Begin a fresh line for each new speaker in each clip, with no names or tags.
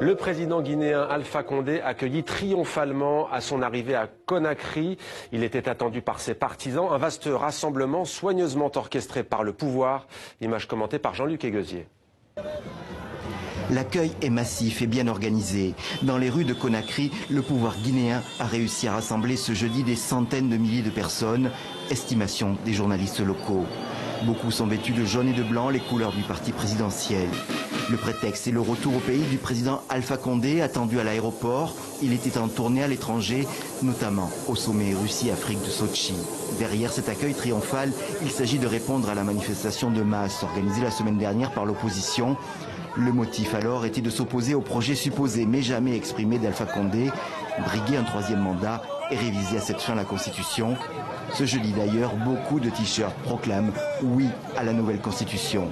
Le président guinéen Alpha Condé accueilli triomphalement à son arrivée à Conakry. Il était attendu par ses partisans. Un vaste rassemblement soigneusement orchestré par le pouvoir. Image commentée par Jean-Luc Eguezier.
L'accueil est massif et bien organisé. Dans les rues de Conakry, le pouvoir guinéen a réussi à rassembler ce jeudi des centaines de milliers de personnes, estimation des journalistes locaux. Beaucoup sont vêtus de jaune et de blanc, les couleurs du parti présidentiel. Le prétexte est le retour au pays du président Alpha Condé, attendu à l'aéroport. Il était en tournée à l'étranger, notamment au sommet Russie-Afrique de Sotchi. Derrière cet accueil triomphal, il s'agit de répondre à la manifestation de masse organisée la semaine dernière par l'opposition. Le motif alors était de s'opposer au projet supposé mais jamais exprimé d'Alpha Condé, briguer un troisième mandat et réviser à cette fin la Constitution. Ce jeudi d'ailleurs, beaucoup de t-shirts proclament oui à la nouvelle Constitution.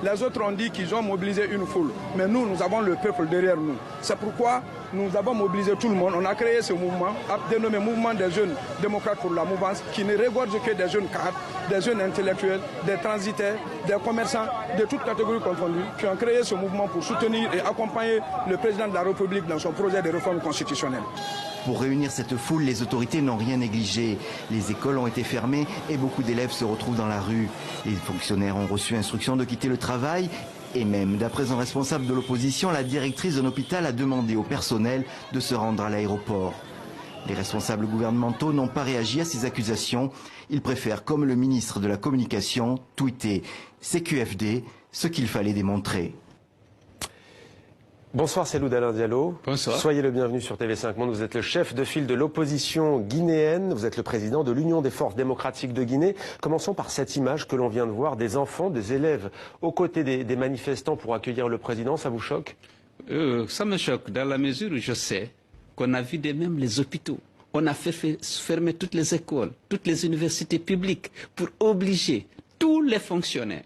Les autres ont dit qu'ils ont mobilisé une foule, mais nous avons le peuple derrière nous. C'est pourquoi nous avons mobilisé tout le monde. On a créé ce mouvement, dénommé Mouvement des jeunes démocrates pour la mouvance, qui ne regorge que des jeunes cadres, des jeunes intellectuels, des transitaires, des commerçants, de toutes catégories confondues, qui ont créé ce mouvement pour soutenir et accompagner le président de la République dans son projet de réforme constitutionnelle.
Pour réunir cette foule, les autorités n'ont rien négligé. Les écoles ont été fermées et beaucoup d'élèves se retrouvent dans la rue. Les fonctionnaires ont reçu instruction de quitter le travail et même, d'après un responsable de l'opposition, la directrice d'un hôpital a demandé au personnel de se rendre à l'aéroport. Les responsables gouvernementaux n'ont pas réagi à ces accusations. Ils préfèrent, comme le ministre de la Communication, tweeter CQFD, ce qu'il fallait démontrer.
Bonsoir, c'est Loudalin Diallo.
Bonsoir.
Soyez le bienvenu sur TV5 Monde. Vous êtes le chef de file de l'opposition guinéenne. Vous êtes le président de l'Union des forces démocratiques de Guinée. Commençons par cette image que l'on vient de voir des enfants, des élèves aux côtés des manifestants pour accueillir le président. Ça vous choque?
Ça me choque dans la mesure où je sais qu'on a vidé même les hôpitaux. On a fait fermer toutes les écoles, toutes les universités publiques pour obliger tous les fonctionnaires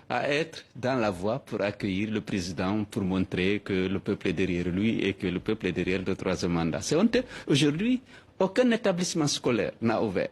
à être dans la voie pour accueillir le président, pour montrer que le peuple est derrière lui et que le peuple est derrière le troisième mandat. C'est honteux. Aujourd'hui, aucun établissement scolaire n'a ouvert.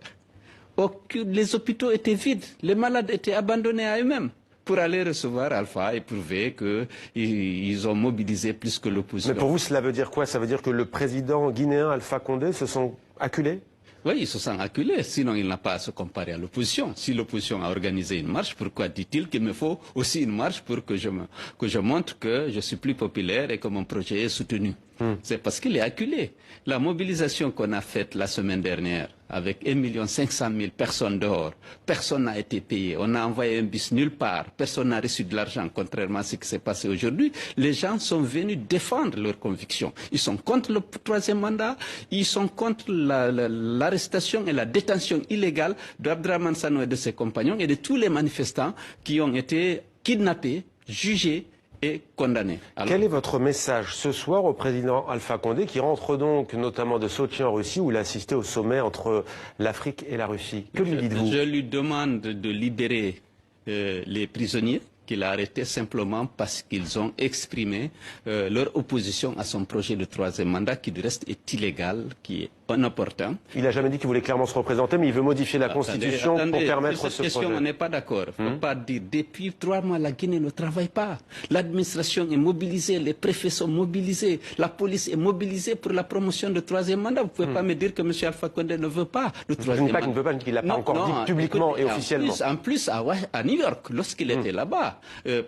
Les hôpitaux étaient vides. Les malades étaient abandonnés à eux-mêmes pour aller recevoir Alpha et prouver qu'ils ont mobilisé plus que l'opposition.
Mais pour vous, cela veut dire quoi? Ça veut dire que le président guinéen Alpha Condé se sent acculé?
Oui, il se sent acculé, sinon il n'a pas à se comparer à l'opposition. Si l'opposition a organisé une marche, pourquoi dit-il qu'il me faut aussi une marche pour que je montre que je suis plus populaire et que mon projet est soutenu? C'est parce qu'il est acculé. La mobilisation qu'on a faite la semaine dernière, avec 1 500 000 personnes dehors, personne n'a été payé. On a envoyé un bus nulle part. Personne n'a reçu de l'argent, contrairement à ce qui s'est passé aujourd'hui. Les gens sont venus défendre leurs convictions. Ils sont contre le troisième mandat. Ils sont contre l'arrestation et la détention illégale d'Abdraman Sano et de ses compagnons et de tous les manifestants qui ont été kidnappés, jugés et condamné. Alors,
quel est votre message ce soir au président Alpha Condé qui rentre donc notamment de Sotchi en Russie où il a assisté au sommet entre l'Afrique et la Russie? Que lui dites-vous?
Je lui demande de libérer les prisonniers qu'il a arrêtés simplement parce qu'ils ont exprimé leur opposition à son projet de troisième mandat qui du reste est illégal, qui est inopportun.
Il n'a jamais dit qu'il voulait clairement se représenter, mais il veut modifier la Constitution pour permettre
sur cette
ce
question,
projet.
on n'est pas d'accord. Il ne faut pas dire depuis 3 mois la Guinée ne travaille pas. L'administration est mobilisée, les préfets sont mobilisés, la police est mobilisée pour la promotion du troisième mandat. Vous ne pouvez pas me dire que M. Alpha Condé ne veut pas le troisième mandat.
Je ne veux pas qu'il ne l'a pas encore dit publiquement et officiellement.
En plus à New York, lorsqu'il était là-bas,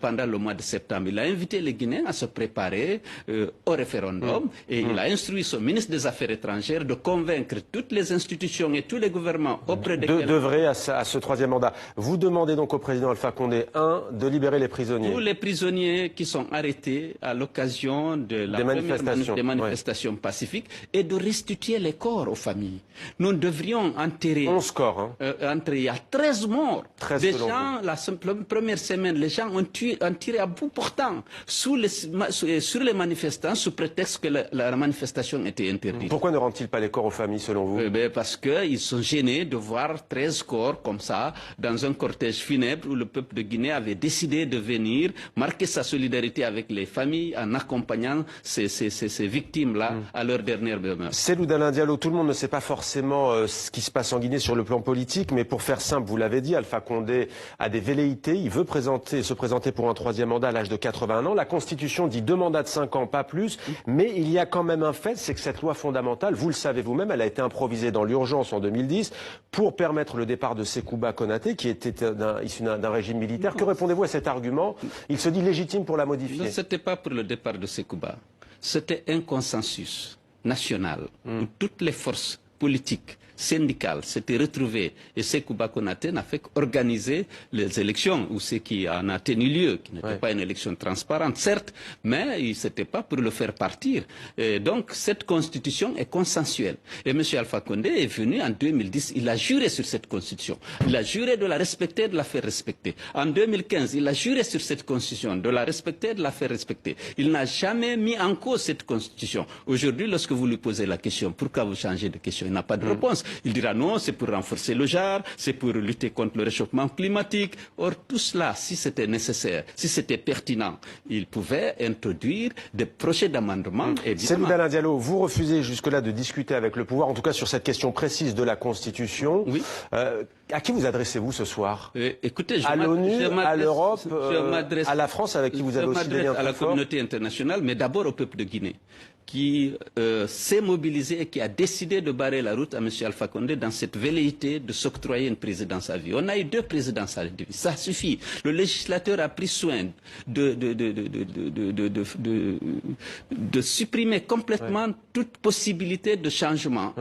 pendant le mois de septembre, il a invité les Guinéens à se préparer au référendum et il a instruit son ministre des Affaires étrangères de convaincre toutes les institutions et tous les gouvernements auprès desquels...
d'œuvrer à ce troisième mandat. Vous demandez donc au président Alpha Condé, de libérer les prisonniers.
Tous les prisonniers qui sont arrêtés à l'occasion de des manifestations pacifiques et de restituer les corps aux familles. Nous devrions enterrer...
11 corps.
Il y a 13 morts.
13
des gens, la première semaine, les gens ont tiré à bout portant sur les manifestants sous prétexte que la manifestation était interdite.
Pourquoi ne rendent-ils pas les corps accord aux familles, selon vous?
Parce qu'ils sont gênés de voir 13 corps comme ça, dans un cortège funèbre où le peuple de Guinée avait décidé de venir marquer sa solidarité avec les familles en accompagnant ces victimes-là à leur dernière demeure.
Cellou Dalein Diallo, tout le monde ne sait pas forcément ce qui se passe en Guinée sur le plan politique, mais pour faire simple, vous l'avez dit, Alpha Condé a des velléités, il veut se présenter pour un 3e mandat à l'âge de 81 ans. La Constitution dit 2 mandats de 5 ans, pas plus, mais il y a quand même un fait, c'est que cette loi fondamentale, vous le savez vous-même, elle a été improvisée dans l'urgence en 2010 pour permettre le départ de Sékouba Konaté, qui était issu d'un régime militaire. Que répondez-vous à cet argument? Il se dit légitime pour la modifier.
Ce n'était pas pour le départ de Sékouba, c'était un consensus national où toutes les forces politiques, syndicales s'étaient retrouvées et Sékouba Konaté n'a fait qu'organiser les élections ou ce qui en a tenu lieu, qui n'était pas une élection transparente, certes, mais ce n'était pas pour le faire partir. Et donc cette constitution est consensuelle. Et M. Alpha Condé est venu en 2010, il a juré sur cette constitution. Il a juré de la respecter et de la faire respecter. En 2015, il a juré sur cette constitution, de la respecter et de la faire respecter. Il n'a jamais mis en cause cette constitution. Aujourd'hui, lorsque vous lui posez la question, pourquoi vous changez de question, il n'a pas de réponse. Il dira non, c'est pour renforcer le JAR, c'est pour lutter contre le réchauffement climatique. Or, tout cela, si c'était nécessaire, si c'était pertinent, il pouvait introduire des projets d'amendement.
Cellou Dalein Diallo, vous refusez jusque-là de discuter avec le pouvoir, en tout cas sur cette question précise de la Constitution.
Oui.
À qui vous adressez-vous ce soir?
Écoutez,
à l'ONU, à l'Europe, à la France, avec qui vous avez aussi des liens très forts?
À la communauté internationale, mais d'abord au peuple de Guinée, qui s'est mobilisé et qui a décidé de barrer la route à M. Alpha Condé dans cette velléité de s'octroyer une présidence à vie. On a eu 2 présidences à vie, ça suffit. Le législateur a pris soin de supprimer complètement toute possibilité de changement.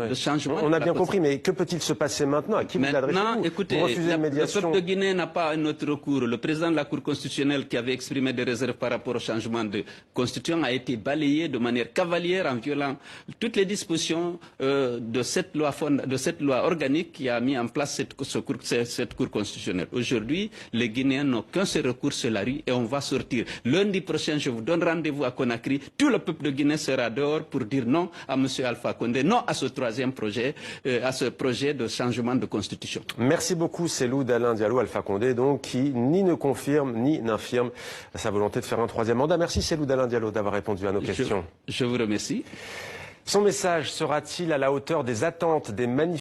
On a bien compris, mais que peut-il se passer maintenant? À qui vous adressez-vous?
Écoutez, le peuple de Guinée n'a pas un autre recours. Le président de la Cour constitutionnelle qui avait exprimé des réserves par rapport au changement de constitution a été balayé de manière cavalière en violant toutes les dispositions de cette loi organique qui a mis en place cette Cour constitutionnelle. Aujourd'hui, les Guinéens n'ont qu'un seul recours sur la rue et on va sortir. Lundi prochain, je vous donne rendez-vous à Conakry. Tout le peuple de Guinée sera dehors pour dire non à M. Alpha Condé, non à ce 3e projet, à ce projet de changement de constitution.
Merci beaucoup, Cellou Dalein Diallo, Alpha Condé, donc, qui ni ne confirme ni n'infirme sa volonté de faire un 3e mandat. Merci, Cellou Dalein Diallo, d'avoir répondu à nos questions.
Je vous remercie.
Son message sera-t-il à la hauteur des attentes des manifestants?